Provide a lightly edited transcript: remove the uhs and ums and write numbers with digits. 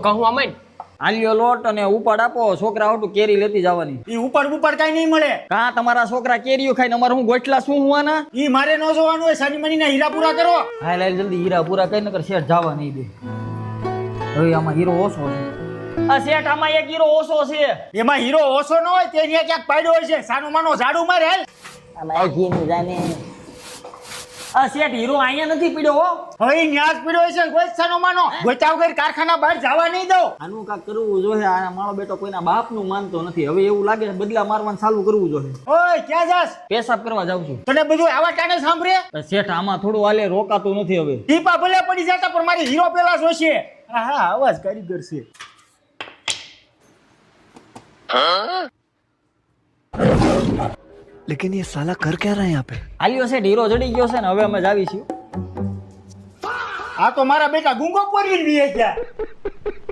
કહું અમન આલ્યો લોટ અને ઉપાડ આપો છોકરા આવતું કેરી લેતી જવાની. ઈ ઉપર કઈ નહીં મળે. કા તમારા છોકરા કેરીઓ ખાઈને અમારે હું ગોઠલા શું હોવાના? ઈ મારે ન જોવાનું હોય. સાની મની ના હીરા પૂરા કરો. હા લાલ જલ્દી હીરા પૂરા કરી નકર શેઠ જવા નહીં દે. હવે આમાં હીરો ઓછો છે. આ શેઠ આમાં એક હીરો ઓછો છે. એમાં હીરો ઓછો ન હોય તે ન્યા ક્યાંક પાડ્યો હોય છે. સાનો માનો ઝાડુ મારે હાલ. આ ઘીનું જાને આ શેઠ હીરો અહીંયા નથી પીડ્યો હો. હવે ઈ ન્યા જ પડ્યો હોય છે. કોઈ સાનો માનો ગોતા વગર કારખાના બહાર જવા નહીં દો. આનું કાક કરવું જોઈએ. આ મારો બેટો કોઈના બાપનું માનતો નથી. હવે એવું લાગે છે બદલા મારવાનું ચાલુ કરવું જોઈએ. ઓય ક્યાં જાસ? પેશાબ કરવા જાઉં છું. તને બધું આવા ટાણે સાંભળે. શેઠ આમાં થોડું હાલે રોકાતું નથી હવે. ટીપા ભલે પડી જતા પણ મારી હીરો પેલા જોશે. હા અવાજ કારીગર છે. लेकिन ये साला कर क्या रहा है यहाँ पे? આલ્યો શેઠ હીરો જડી ગયો છે ને હવે અમે જ આવી છીએ. આ તો મારા બેટા ગુંગો પોરીને વી ગયા.